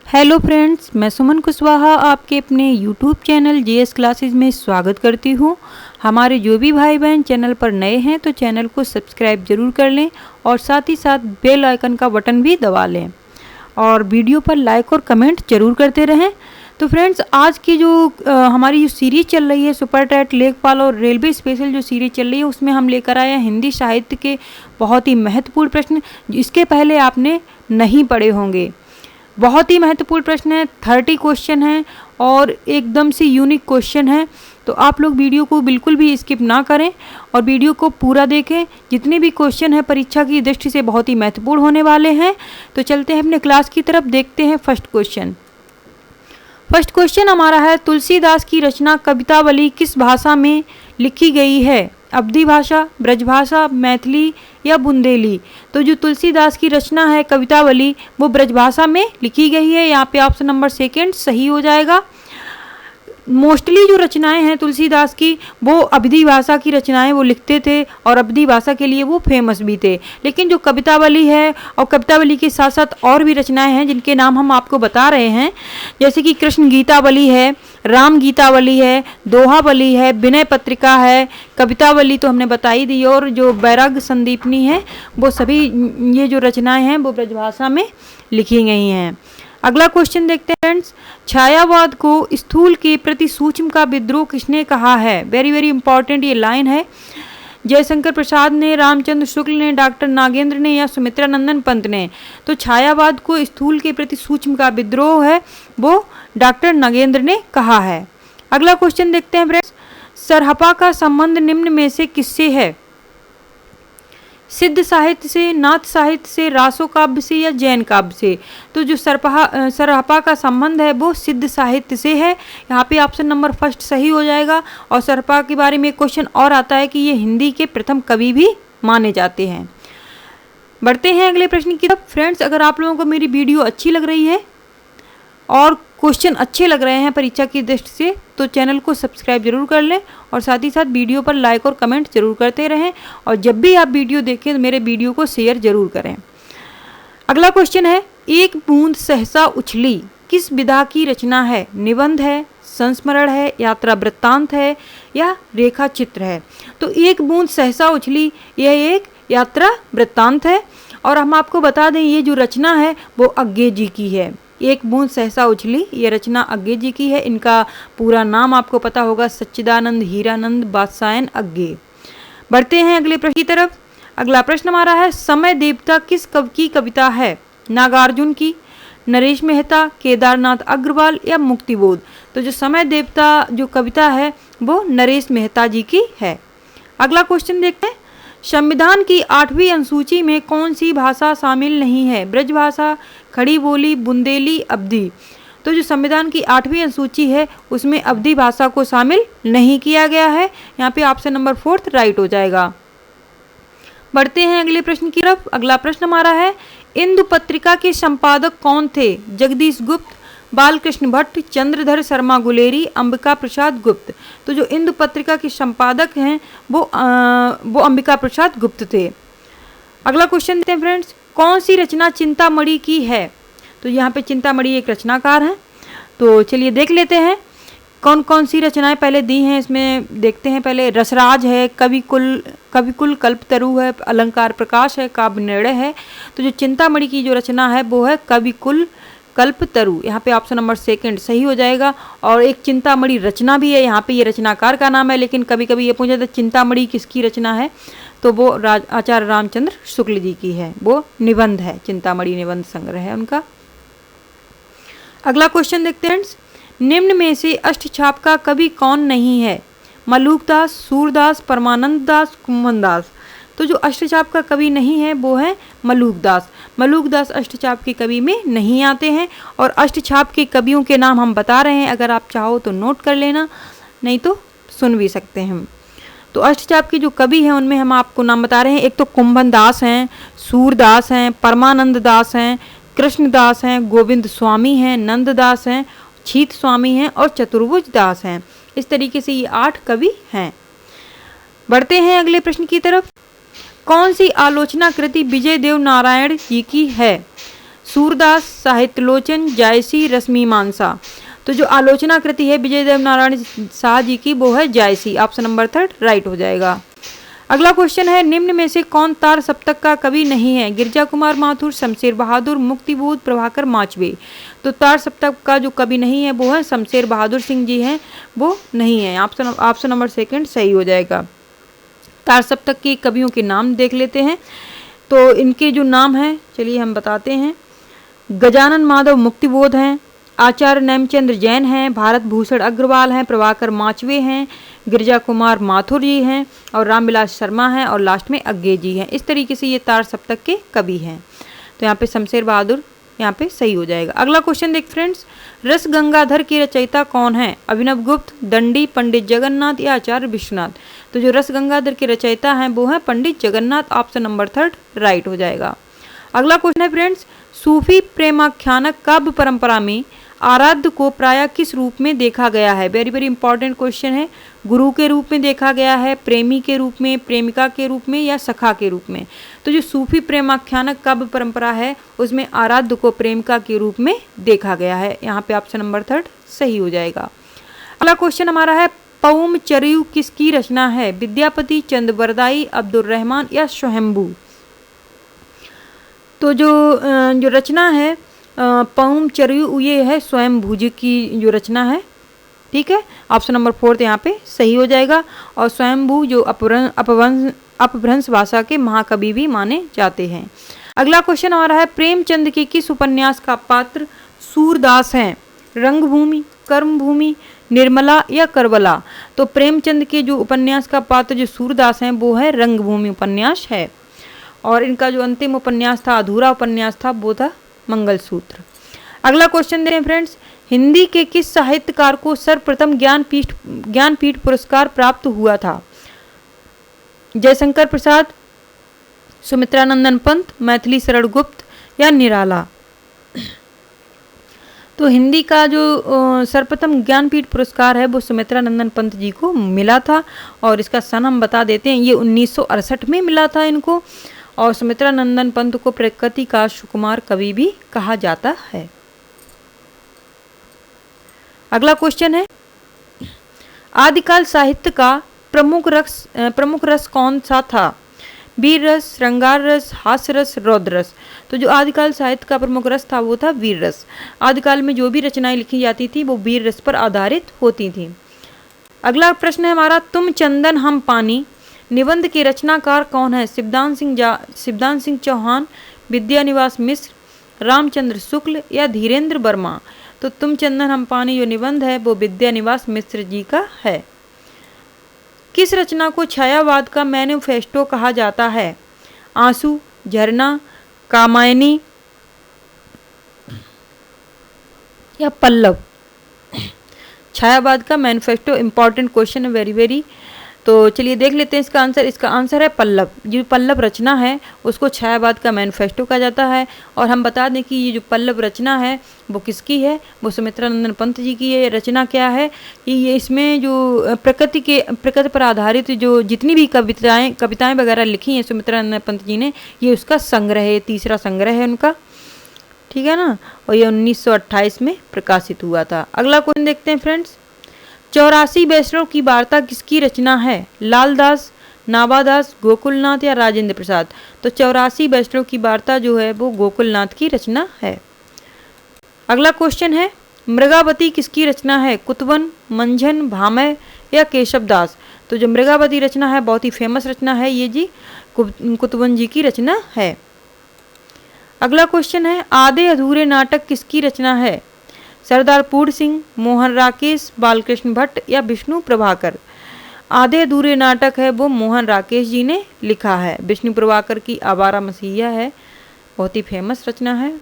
Hello friends, मैं सुमन कुशवाहा आपके अपने यूट्यूब चैनल जीएस क्लासेस में स्वागत करती हूँ। हमारे जो भी भाई बहन चैनल पर नए हैं तो चैनल को सब्सक्राइब जरूर कर लें और साथ ही साथ बेल आइकन का बटन भी दबा लें और वीडियो पर लाइक और कमेंट जरूर करते रहें। तो फ्रेंड्स, आज की जो हमारी जो सीरीज चल रही है सुपर टेट, लेखपाल और रेलवे स्पेशल जो सीरीज चल रही है उसमें हम लेकर आए हैं हिंदी साहित्य के बहुत ही महत्वपूर्ण प्रश्न। इसके पहले आपने नहीं पढ़े होंगे। बहुत ही महत्वपूर्ण प्रश्न है, 30 क्वेश्चन हैं और एकदम से यूनिक क्वेश्चन है। तो आप लोग वीडियो को बिल्कुल भी स्किप ना करें और वीडियो को पूरा देखें। जितने भी क्वेश्चन हैं परीक्षा की दृष्टि से बहुत ही महत्वपूर्ण होने वाले हैं। तो चलते हैं अपने क्लास की तरफ, देखते हैं फर्स्ट क्वेश्चन। फर्स्ट क्वेश्चन हमारा है, तुलसीदास की रचना कवितावली किस भाषा में लिखी गई है? अवधी भाषा, ब्रजभाषा, मैथिली या बुंदेली? तो जो तुलसीदास की रचना है कवितावली वो ब्रजभाषा में लिखी गई है। यहाँ पे ऑप्शन नंबर सेकंड सही हो जाएगा। मोस्टली जो रचनाएं हैं तुलसीदास की वो अवधी भाषा की रचनाएं वो लिखते थे और अवधी भाषा के लिए वो फेमस भी थे। लेकिन जो कवितावली है और कवितावली के साथ साथ और भी रचनाएं हैं जिनके नाम हम आपको बता रहे हैं, जैसे कि कृष्ण गीतावली है, राम गीतावली है, दोहावली है, विनय पत्रिका है, कवितावली तो हमने बता ही दी, और जो वैराग्य संदीपनी है, वो सभी ये जो रचनाएं हैं वो ब्रजभाषा में लिखी गई हैं। अगला क्वेश्चन देखते हैं फ्रेंड्स, छायावाद को स्थूल के प्रति सूक्ष्म का विद्रोह किसने कहा है? वेरी वेरी इंपॉर्टेंट ये लाइन है। जयशंकर प्रसाद ने, रामचंद्र शुक्ल ने, डॉक्टर नागेंद्र ने या सुमित्रा नंदन पंत ने? तो छायावाद को स्थूल के प्रति सूक्ष्म का विद्रोह है वो डॉक्टर नागेंद्र ने कहा है। अगला क्वेश्चन देखते हैं फ्रेंड्स, सरहपा का संबंध निम्न में से किससे है? सिद्ध साहित्य से, नाथ साहित्य से, रासो काव्य से या जैन काव्य से? तो जो सरहपा का संबंध है वो सिद्ध साहित्य से है। यहाँ पे ऑप्शन नंबर फर्स्ट सही हो जाएगा। और सरहपा के बारे में क्वेश्चन और आता है कि ये हिंदी के प्रथम कवि भी माने जाते हैं। बढ़ते हैं अगले प्रश्न की तरफ। फ्रेंड्स, अगर आप लोगों को मेरी वीडियो अच्छी लग रही है और क्वेश्चन अच्छे लग रहे हैं परीक्षा की दृष्टि से तो चैनल को सब्सक्राइब जरूर कर लें और साथ ही साथ वीडियो पर लाइक और कमेंट जरूर करते रहें और जब भी आप वीडियो देखें तो मेरे वीडियो को शेयर जरूर करें। अगला क्वेश्चन है, एक बूंद सहसा उछली किस विधा की रचना है? निबंध है, संस्मरण है, यात्रा वृत्तांत है या रेखा चित्र है? तो एक बूंद सहसा उछली यह एक यात्रा वृत्तांत है। और हम आपको बता दें ये जो रचना है वो अज्ञे जी की है। एक बूंद सहसा उछली ये रचना अज्ञे जी की है। इनका पूरा नाम आपको पता होगा, सच्चिदानंद हीरानंद बादशायन अज्ञे। बढ़ते हैं अगले प्रश्न की तरफ। अगला प्रश्न हमारा है, समय देवता किस कवि की कविता है? नागार्जुन की, नरेश मेहता, केदारनाथ अग्रवाल या मुक्तिबोध? तो जो समय देवता जो कविता है वो नरेश मेहता जी की है। अगला क्वेश्चन देखते हैं, संविधान की 8वीं अनुसूची में कौन सी भाषा शामिल नहीं है? ब्रजभाषा, खड़ी बोली, बुंदेली, अवधी? तो जो संविधान की 8वीं अनुसूची है उसमें अवधी भाषा को शामिल नहीं किया गया है। यहाँ पे ऑप्शन नंबर 4 राइट हो जाएगा। बढ़ते हैं अगले प्रश्न की तरफ। अगला प्रश्न हमारा है, इंदु पत्रिका के संपादक कौन थे? जगदीश गुप्त, बालकृष्ण भट्ट, चंद्रधर शर्मा गुलेरी, अंबिका प्रसाद गुप्त? तो जो इंदु पत्रिका के संपादक हैं वो अंबिका प्रसाद गुप्त थे। अगला क्वेश्चन देखते हैं फ्रेंड्स, कौन सी रचना चिंतामणि की है? तो यहाँ पे चिंतामणि एक रचनाकार हैं। तो चलिए देख लेते हैं कौन कौन सी रचनाएं पहले दी हैं। इसमें देखते हैं पहले, रसराज है, कविकुल कल्पतरु है, अलंकार प्रकाश है, काव्य निर्णय है। तो जो चिंतामणि की जो रचना है वो है कविकुल कल्पतरु। यहाँ पे ऑप्शन नंबर सेकंड सही हो जाएगा। और एक चिंतामणि रचना भी है, यहाँ पे ये रचनाकार का नाम है, लेकिन कभी कभी ये पूछा था चिंतामणि किसकी रचना है, तो वो आचार्य रामचंद्र शुक्ल जी की है। वो निबंध है, चिंतामणि निबंध संग्रह है उनका। अगला क्वेश्चन देखते हैं, निम्न में से अष्टछाप का कवि कौन नहीं है? मलूकदास, सूरदास, परमानंद दास, कुंभन दास? तो जो अष्टचाप का कवि नहीं है वो है मलूकदास। मलूकदास अष्टचाप के कवि में नहीं आते हैं। और अष्टचाप के कवियों के नाम हम बता रहे हैं, अगर आप चाहो तो नोट कर लेना, नहीं तो सुन भी सकते हैं। तो अष्टचाप के जो कवि हैं उनमें हम आपको नाम बता रहे हैं। एक तो कुंभन दास हैं, सूरदास हैं, परमानंद दास हैं, कृष्णदास हैं, गोविंद स्वामी हैं, नंददास हैं, छीत स्वामी हैं और चतुर्भुज दास हैं। इस तरीके से ये 8 कवि हैं। बढ़ते हैं अगले प्रश्न की तरफ। कौन सी आलोचना कृति विजय देव नारायण जी की है? सूरदास, साहित्यलोचन, जायसी, रश्मिमांसा। तो जो आलोचना कृति है विजय देव नारायण शाह जी की वो है जायसी। ऑप्शन नंबर 3 राइट हो जाएगा। अगला क्वेश्चन है निम्न में से कौन तार सप्तक का कवि नहीं है? गिरजा कुमार माथुर, शमशेर बहादुर, मुक्तिबोध, प्रभाकर माचवे। तो तार सप्तक का जो कवि नहीं है वो है शमशेर बहादुर सिंह जी हैं, वो नहीं है। ऑप्शन नंबर 2 सही हो जाएगा। तार सप्तक के कवियों के नाम देख लेते हैं। तो इनके जो नाम हैं चलिए हम बताते हैं। गजानन माधव मुक्तिबोध हैं, आचार्य नेमचंद्र जैन हैं, भारत भूषण अग्रवाल हैं, प्रभाकर माचवे हैं, गिरजा कुमार माथुर जी हैं और रामविलास शर्मा हैं और लास्ट में अज्ञे जी हैं। इस तरीके से ये तार सप्तक के कवि हैं। तो यहाँ पे शमशेर बहादुर यहाँ पे सही हो जाएगा। अगला क्वेश्चन देख फ्रेंड्स, रस गंगाधर की रचयिता कौन है? अभिनव गुप्त, दंडी, पंडित जगन्नाथ या आचार्य विश्वनाथ। तो जो रस गंगाधर के रचयिता हैं वो है पंडित जगन्नाथ। ऑप्शन नंबर 3 राइट हो जाएगा। अगला क्वेश्चन है फ्रेंड्स, सूफी प्रेमाख्यानक काव्य परंपरा में आराध्य को प्रायः किस रूप में देखा गया है? वेरी वेरी इंपॉर्टेंट क्वेश्चन है। गुरु के रूप में देखा गया है, प्रेमी के रूप में, प्रेमिका के रूप में या सखा के रूप में? तो जो सूफी प्रेमाख्यानक काव्य परंपरा है उसमें आराध्य को प्रेमिका के रूप में देखा गया है। यहाँ पे ऑप्शन नंबर 3 सही हो जाएगा। अगला क्वेश्चन हमारा है, पौम चरयू किसकी रचना है? विद्यापति, चंद्रबरदाई, अब्दुल रहमान या स्वयंभू। तो जो रचना है पौम चरयू ये है स्वयंभू जी की जो रचना है। ठीक है, ऑप्शन नंबर 4 यहाँ पे सही हो जाएगा। और स्वयंभू जो अपभ्रंश भाषा के महाकवि भी माने जाते हैं। अगला क्वेश्चन हमारा है, प्रेमचंद के किस उपन्यास का पात्र सूरदास हैं? रंगभूमि, कर्मभूमि, निर्मला या करबला। तो प्रेमचंद के जो उपन्यास का पात्र जो सूरदास हैं वो है रंगभूमि उपन्यास है। और इनका जो अंतिम उपन्यास था, अधूरा उपन्यास था, वो था मंगलसूत्र। अगला क्वेश्चन दें फ्रेंड्स, हिंदी के किस साहित्यकार को सर्वप्रथम ज्ञानपीठ पुरस्कार प्राप्त हुआ था? जयशंकर प्रसाद, सुमित्रानंदन पंत, मैथिली शरण गुप्त या निराला। तो हिंदी का जो सर्वप्रथम ज्ञानपीठ पुरस्कार है वो सुमित्रानंदन पंत जी को मिला था। और इसका सन हम बता देते हैं, ये 1968 में मिला था इनको। और सुमित्रानंदन पंत को प्रकृति का सुकुमार कवि भी कहा जाता है। अगला क्वेश्चन है, आदिकाल साहित्य का प्रमुख रस कौन सा था? वीर रस, श्रृंगार रस, हास्य रस, रौद्र रस। तो जो आदिकाल साहित्य का प्रमुख रस था वो था वीर रस। आदिकाल में जो भी रचनाएं लिखी जाती थी वो वीर रस पर आधारित होती थी। अगला प्रश्न है हमारा, तुम चंदन हम पानी निबंध के रचनाकार कौन है? शिवदान सिंह चौहान, विद्यानिवास मिश्र, रामचंद्र शुक्ल या धीरेन्द्र वर्मा। तो तुम चंदन हम पानी जो निबंध है वो विद्यानिवास मिश्र जी का है। किस रचना को छायावाद का मैनिफेस्टो कहा जाता है? आंसू, झरना, कामायनी या पल्लव। छायावाद का मैनिफेस्टो इंपॉर्टेंट क्वेश्चन है, वेरी वेरी। तो चलिए देख लेते हैं इसका आंसर। इसका आंसर है पल्लव। जो पल्लव रचना है उसको छायावाद का मैनिफेस्टो कहा जाता है। और हम बता दें कि ये जो पल्लव रचना है वो किसकी है? वो सुमित्रानंदन पंत जी की है। रचना क्या है कि ये इसमें जो प्रकृति पर आधारित जो जितनी भी कविताएं वगैरह लिखी हैं सुमित्रानंदन पंत जी ने, ये उसका संग्रह है, तीसरा संग्रह है उनका। ठीक है ना। और ये 1928 में प्रकाशित हुआ था। अगला क्वेश्चन देखते हैं फ्रेंड्स, 84 वैष्णव की वार्ता किसकी रचना है? लालदास, नाभादास, गोकुलनाथ या राजेंद्र प्रसाद। तो 84 वैष्णव की वार्ता जो है वो गोकुलनाथ की रचना है। अगला क्वेश्चन है, मृगावती किसकी रचना है? कुतवन, मंझन, भामह या केशवदास। तो जो मृगावती रचना है बहुत ही फेमस रचना है, ये जी कुतवन जी की रचना है। अगला क्वेश्चन है, आधे अधूरे नाटक किसकी रचना है? सरदार पूर्ण सिंह, मोहन राकेश, बालकृष्ण भट्ट या विष्णु प्रभाकर। आधे अधूरे नाटक है वो मोहन राकेश जी ने लिखा है। विष्णु प्रभाकर की आवारा मसीहा है, बहुत ही फेमस रचना है।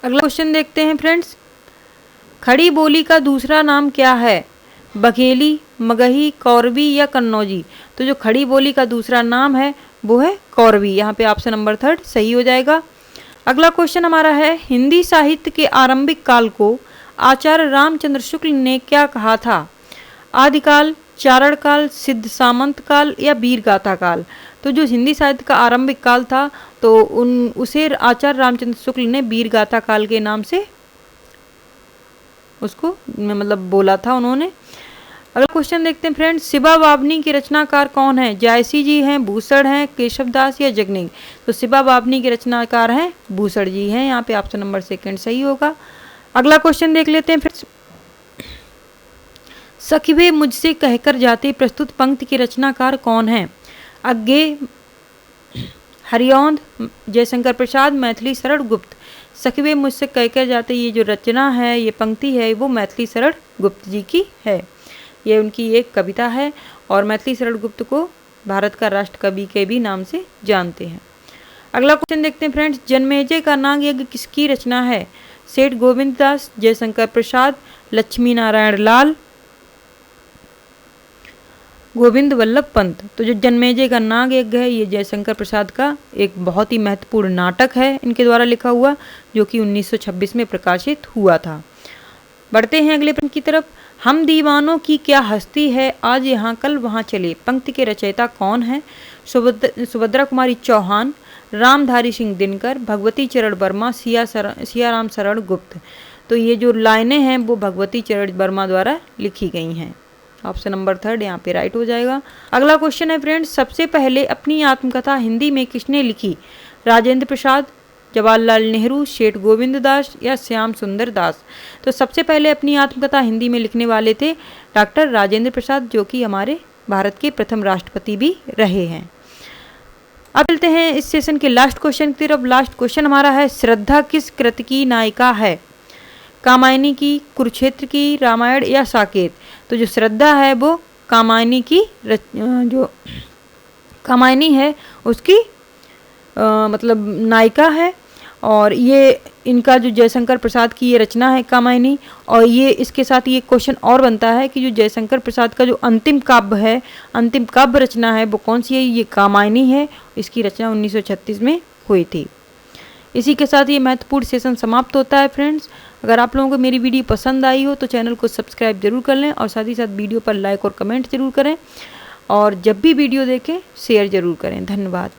अगला क्वेश्चन देखते हैं फ्रेंड्स, खड़ी बोली का दूसरा नाम क्या है? बघेली, मगही, कौरवी या कन्नौजी। तो जो खड़ी बोली का दूसरा नाम है वो है कौरवी। यहाँ पे ऑप्शन नंबर 3 सही हो जाएगा। अगला क्वेश्चन हमारा है, हिंदी साहित्य के आरंभिक काल को आचार्य रामचंद्र शुक्ल ने क्या कहा था? आदिकाल, चारण काल, सिद्ध सामंत काल या वीर गाथा काल। तो जो हिंदी साहित्य का आरंभिक काल था तो उसे आचार्य रामचंद्र शुक्ल ने वीर गाथा काल के नाम से उसको मतलब बोला था उन्होंने। अगला क्वेश्चन देखते हैं फ्रेंड्स, शिबा बावनी के रचनाकार कौन है? जायसी जी हैं, भूषण हैं, केशवदास या जगनिंग? तो शिबा बावनी के रचनाकार हैं भूषण जी हैं, यहाँ पे ऑप्शन नंबर सेकंड सही होगा। अगला क्वेश्चन देख लेते हैं फ्रेंड्स, सखी मुझसे कहकर जाते प्रस्तुत पंक्ति के रचनाकार कौन है? अज्ञे, हरिऔंध, जयशंकर प्रसाद, मैथिली शरण गुप्त? सखी मुझसे कहकर जाते ये जो रचना है, ये पंक्ति है, वो मैथिली शरण गुप्त जी की है। ये उनकी एक कविता है और मैथिली शरण गुप्त को भारत का राष्ट्र कवि के भी नाम से जानते हैं। अगला क्वेश्चन देखते हैं फ्रेंड्स, जन्मेजय का नाग यज्ञ किसकी रचना है? सेठ गोविंद दास, जयशंकर प्रसाद, लक्ष्मी नारायण लाल, गोविंद वल्लभ पंत? तो जो जन्मेजय का नाग यज्ञ है ये जयशंकर प्रसाद का एक बहुत ही महत्वपूर्ण नाटक है इनके द्वारा लिखा हुआ, जो कि 1926 में प्रकाशित हुआ था। बढ़ते हैं अगले पंक्ति की तरफ, हम दीवानों की क्या हस्ती है, आज यहाँ कल वहाँ चले? पंक्ति के रचयिता कौन है? सुभद्रा कुमारी चौहान, रामधारी सिंह दिनकर, भगवती चरण वर्मा, सियाराम शरण गुप्त? तो ये जो लाइनें हैं वो भगवती चरण वर्मा द्वारा लिखी गई हैं। ऑप्शन नंबर थर्ड यहाँ पे राइट हो जाएगा। अगला क्वेश्चन है फ्रेंड्स, सबसे पहले अपनी आत्मकथा हिंदी में किसने लिखी? राजेंद्र प्रसाद, जवाहरलाल नेहरू, सेठ गोविंद दास या श्याम सुंदर दास? तो सबसे पहले अपनी आत्मकथा हिंदी में लिखने वाले थे डॉक्टर राजेंद्र प्रसाद, जो कि हमारे भारत के प्रथम राष्ट्रपति भी रहे हैं। अब चलते हैं इस सेशन के लास्ट क्वेश्चन की तरफ। लास्ट क्वेश्चन हमारा है, श्रद्धा किस कृति की नायिका है? कामायनी की, कुरुक्षेत्र की, रामायण या साकेत? तो जो श्रद्धा है वो कामायनी की जो कामायनी है उसकी मतलब नायिका है, और ये इनका जो जयशंकर प्रसाद की ये रचना है कामायनी। और ये इसके साथ ये क्वेश्चन और बनता है कि जो जयशंकर प्रसाद का जो अंतिम काव्य है, अंतिम काव्य रचना है वो कौन सी है? ये कामायनी है, इसकी रचना 1936 में हुई थी। इसी के साथ ये महत्वपूर्ण सेशन समाप्त होता है फ्रेंड्स। अगर आप लोगों को मेरी वीडियो पसंद आई हो तो चैनल को सब्सक्राइब जरूर कर लें और साथ ही साथ वीडियो पर लाइक और कमेंट जरूर करें, और जब भी वीडियो देखें शेयर जरूर करें। धन्यवाद।